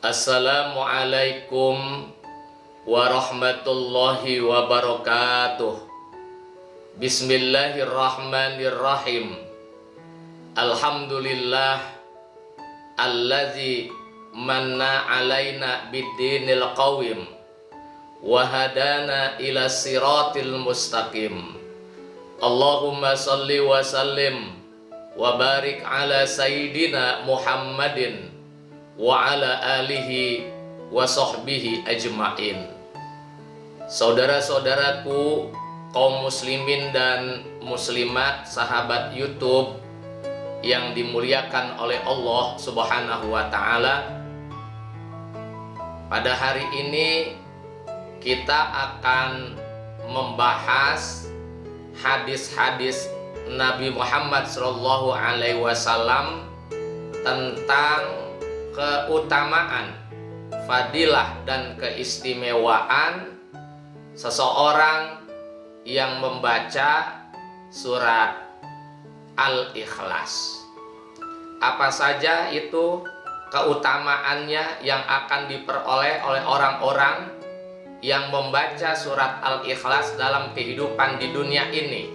Assalamualaikum warahmatullahi wabarakatuh. Bismillahirrahmanirrahim. Alhamdulillah allazi manna alaina biddinil qawim wa hadana ila siratil mustaqim. Allahumma salli wa sallim wa barik ala sayyidina Muhammadin wa ala alihi wa sahbihi ajma'in. Saudara-saudaraku kaum muslimin dan muslimat, sahabat YouTube yang dimuliakan oleh Allah Subhanahu wa ta'ala, pada hari ini kita akan membahas hadis-hadis Nabi Muhammad SAW tentang keutamaan, fadilah dan keistimewaan seseorang yang membaca surat Al-Ikhlas. Apa saja itu keutamaannya yang akan diperoleh oleh orang-orang yang membaca surat Al-Ikhlas dalam kehidupan di dunia ini?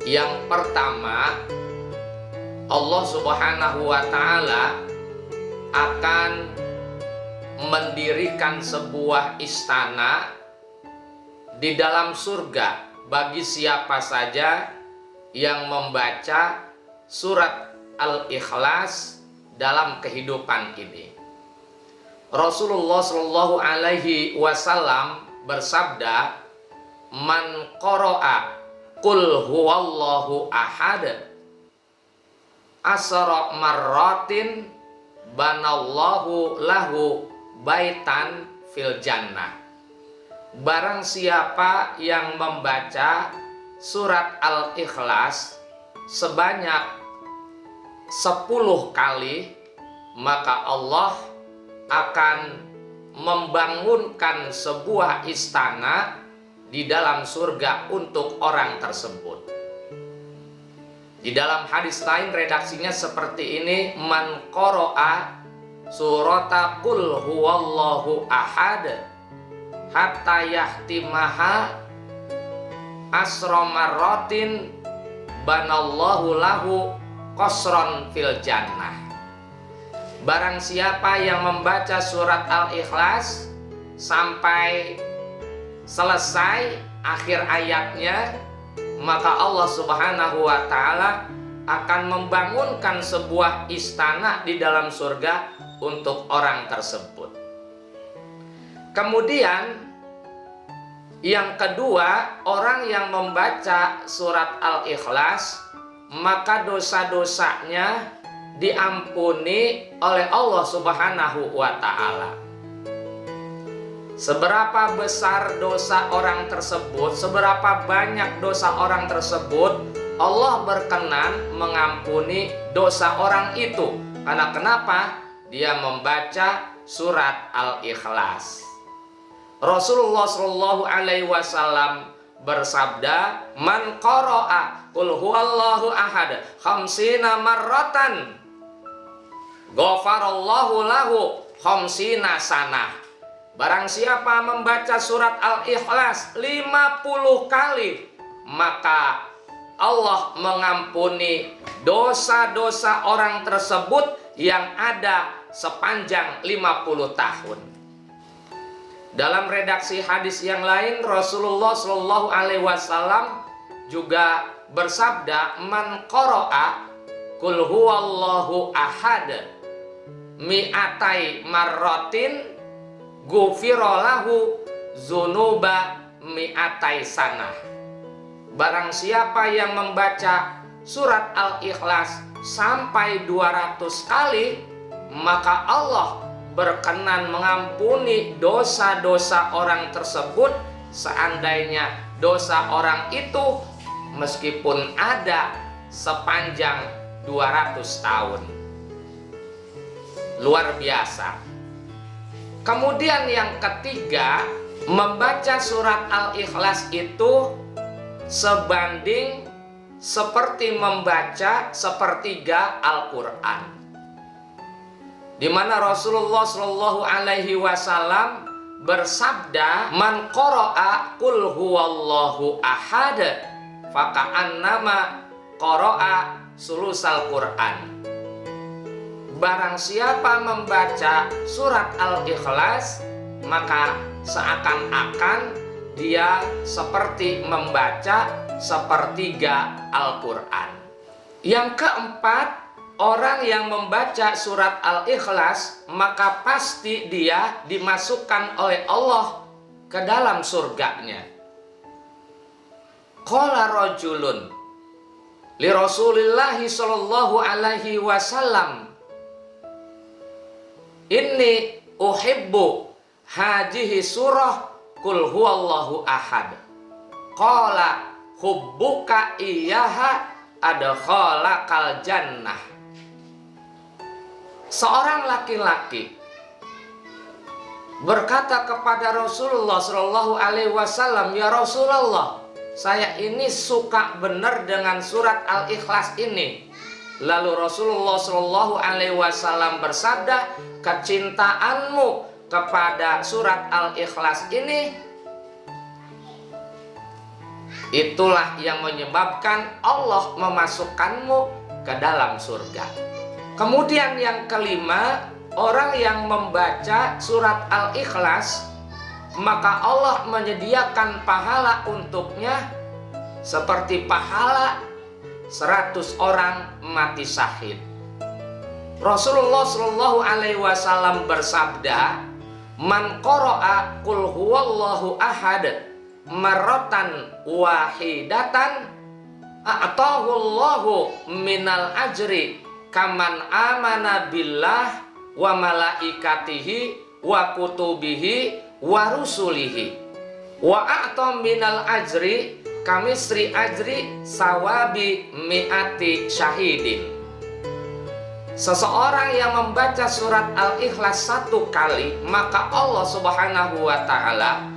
Yang pertama, Allah Subhanahu wa ta'ala akan mendirikan sebuah istana di dalam surga bagi siapa saja yang membaca surat Al-Ikhlas dalam kehidupan ini. Rasulullah Shallallahu Alaihi Wasallam bersabda, "Man qara'a qul huwallahu ahad asra marratin banallahu lahu baitan fil jannah." Barang siapa yang membaca surat Al-Ikhlas sebanyak 10 kali, maka Allah akan membangunkan sebuah istana di dalam surga untuk orang tersebut. Di dalam hadis lain redaksinya seperti ini, "Man qara'a surata qul huwallahu ahad hatta yahtimaha asra marratin banallahu lahu qasran fil jannah." Barang siapa yang membaca surat Al-Ikhlas sampai selesai akhir ayatnya, maka Allah Subhanahu wa ta'ala akan membangunkan sebuah istana di dalam surga untuk orang tersebut. Kemudian yang kedua, orang yang membaca surat Al-Ikhlas maka dosa-dosanya diampuni oleh Allah Subhanahu wa ta'ala. Seberapa besar dosa orang tersebut, seberapa banyak dosa orang tersebut, Allah berkenan mengampuni dosa orang itu. Karena kenapa? Dia membaca surat Al-Ikhlas. Rasulullah Shallallahu Alaihi Wasallam bersabda, "Man qara'a qul huwallahu ahad khamsina marratan ghafarallahu lahu khamsina sanah." Barang siapa membaca surat Al-Ikhlas 50 kali, maka Allah mengampuni dosa-dosa orang tersebut yang ada sepanjang 50 tahun. Dalam redaksi hadis yang lain, Rasulullah Shallallahu Alaihi Wasallam juga bersabda, "Man qara'a qul huwallahu ahad mi'atai marratin ghufira lahu dzunuba mi'atai sanah." Barang siapa yang membaca surat Al-Ikhlas sampai 200 kali, maka Allah berkenan mengampuni dosa-dosa orang tersebut, seandainya dosa orang itu meskipun ada sepanjang 200 tahun. Luar biasa. Kemudian yang ketiga, membaca surat Al-Ikhlas itu sebanding seperti membaca sepertiga Al-Quran. di mana Rasulullah Shallallahu Alaihi Wasallam bersabda, "Man qara'a qul huwallahu ahad, faka'annama qara'a sulusal Quran." Barang siapa membaca surat Al-Ikhlas, maka seakan-akan dia seperti membaca sepertiga Al-Quran. Yang keempat, orang yang membaca surat Al-Ikhlas, maka pasti dia dimasukkan oleh Allah ke dalam surganya. Qala rajulun li Rasulillahi sallallahu alaihi wasallam, "Inni uhibbu hadhihi surah qul huwallahu ahad." Qala hubbuka iyyaha adkhalakal jannah. Seorang laki-laki berkata kepada Rasulullah Shallallahu Alaihi Wasallam, "Ya Rasulullah, saya ini suka benar dengan surat Al-Ikhlas ini." Lalu Rasulullah Shallallahu Alaihi Wasallam bersabda, "Kecintaanmu kepada surat Al-Ikhlas ini, itulah yang menyebabkan Allah memasukkanmu ke dalam surga." Kemudian yang kelima, orang yang membaca surat Al-Ikhlas, maka Allah menyediakan pahala untuknya seperti pahala 100 orang mati syahid. Rasulullah Shallallahu Alaihi Wasallam bersabda, "Man qara'a qul huwallahu ahad marratan wahidatan a'tahu Allahu minal ajri kaman amana billah wa malaikatihi wa kutubihi wa rusulihi wa a'ta minal ajri kamisri ajri sawabi mi'ati syahidin." Seseorang yang membaca surat Al-Ikhlas 1 kali, maka Allah Subhanahu wa Ta'ala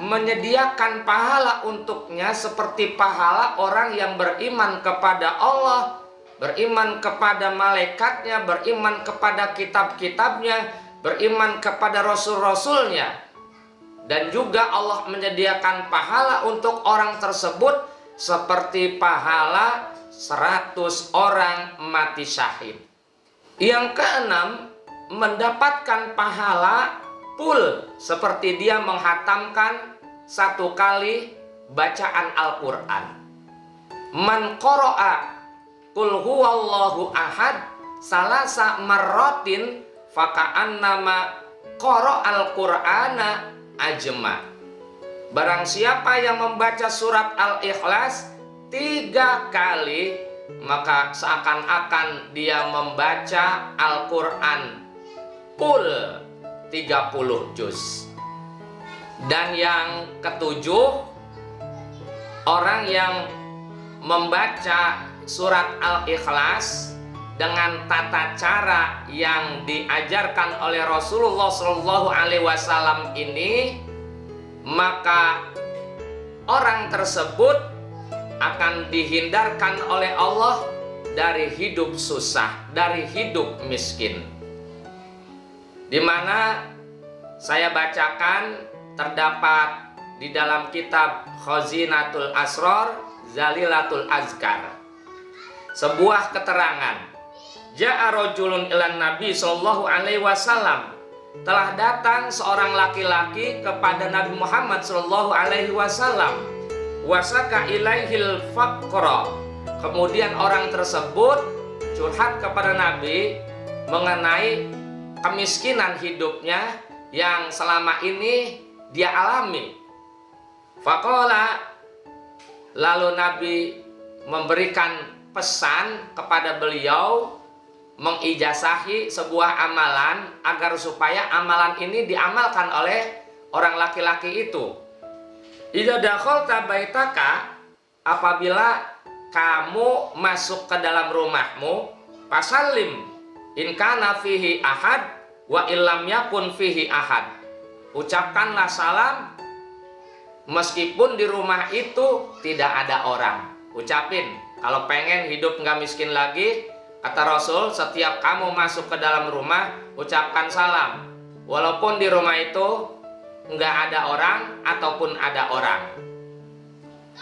menyediakan pahala untuknya seperti pahala orang yang beriman kepada Allah, beriman kepada malaikatnya, beriman kepada kitab-kitabnya, beriman kepada rasul-rasulnya. Dan juga Allah menyediakan pahala untuk orang tersebut seperti pahala 100 orang mati syahid. Yang keenam, mendapatkan pahala full seperti dia menghatamkan 1 kali bacaan Al-Quran. Man qara'a qul huwallahu ahad salasa marratin faka'annama qara'al Qur'ana ajma. Barang siapa yang membaca surat Al-Ikhlas 3 kali, maka seakan-akan dia membaca Al-Quran full 30 juz. Dan yang ketujuh, orang yang membaca surat Al-Ikhlas dengan tata cara yang diajarkan oleh Rasulullah Shallallahu Alaihi Wasallam ini, maka orang tersebut akan dihindarkan oleh Allah dari hidup susah, dari hidup miskin. Di mana saya bacakan terdapat di dalam kitab Khazinatul Asrar Zalilatul Azkar sebuah keterangan. Ja'a rajulun ilan Nabi sallallahu alaihi wasallam. Telah datang seorang laki-laki kepada Nabi Muhammad sallallahu alaihi wasallam. Wasaka ilaihil faqra. Kemudian orang tersebut curhat kepada Nabi mengenai kemiskinan hidupnya yang selama ini dia alami. Faqala, lalu Nabi memberikan pesan kepada beliau, mengijazahi sebuah amalan agar supaya amalan ini diamalkan oleh orang laki-laki itu. Idza dakhalta baitaka, apabila kamu masuk ke dalam rumahmu, fasallim in kana fihi ahad wa illam yakun fihi ahad. Ucapkanlah salam meskipun di rumah itu tidak ada orang. Ucapin, kalau pengen hidup nggak miskin lagi, kata Rasul, setiap kamu masuk ke dalam rumah, ucapkan salam, walaupun di rumah itu nggak ada orang ataupun ada orang.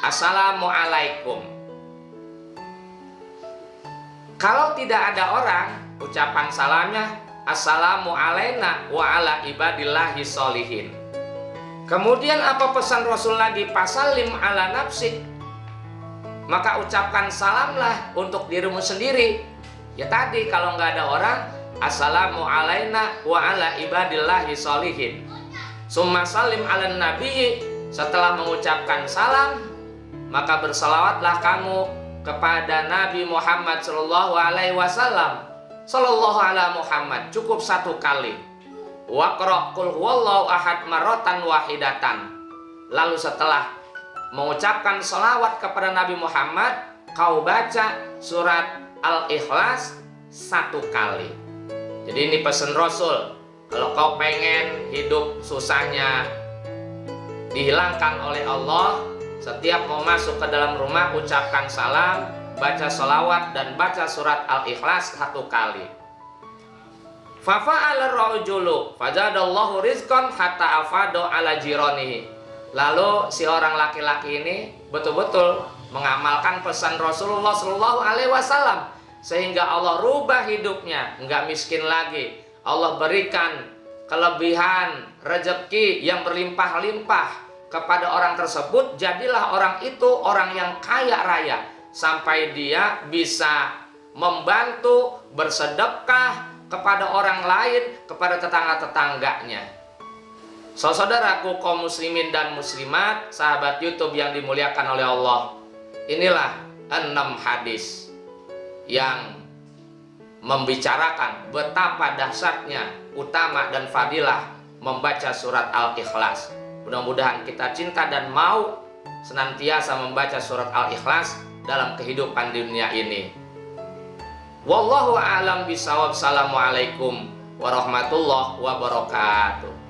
Assalamualaikum. Kalau tidak ada orang, ucapan salamnya assalamu alaina wa ala ibadillahi sholihin. Kemudian apa pesan Rasul lagi? Fasallim ala nafsik. Maka ucapkan salamlah untuk dirimu sendiri. Ya tadi kalau nggak ada orang, assalamu alaina wa ala ibadillahi sholihin. Summa salim ala nabiyyi. Setelah mengucapkan salam, maka bersalawatlah kamu kepada Nabi Muhammad sallallahu alaihi wasallam. Sallallahu ala Muhammad, cukup satu kali. Waqra qul huwallahu ahad marratan wahidatan. Lalu setelah mengucapkan salawat kepada Nabi Muhammad, kau baca surat Al-Ikhlas satu kali. Jadi ini pesan Rasul. Kalau kau pengen hidup susahnya dihilangkan oleh Allah, setiap mau masuk ke dalam rumah ucapkan salam, baca salawat dan baca surat Al-Ikhlas satu kali. Fafa'ala rajulu fazadallahu rizqan hatta afado ala jiranihi. Lalu si orang laki-laki ini betul-betul mengamalkan pesan Rasulullah Shallallahu Alaihi Wasallam sehingga Allah rubah hidupnya, nggak miskin lagi. Allah berikan kelebihan rezeki yang berlimpah-limpah kepada orang tersebut. Jadilah orang itu orang yang kaya raya sampai dia bisa membantu bersedekah kepada orang lain, kepada tetangga-tetangganya. Saudaraku kaum muslimin dan muslimat, sahabat YouTube yang dimuliakan oleh Allah, inilah 6 hadis yang membicarakan betapa dahsyatnya, utama dan fadilah membaca surat Al-Ikhlas. Mudah-mudahan kita cinta dan mau senantiasa membaca surat Al-Ikhlas dalam kehidupan di dunia ini. Wallahu a'lam bishawab. Assalamualaikum warahmatullahi wabarakatuh.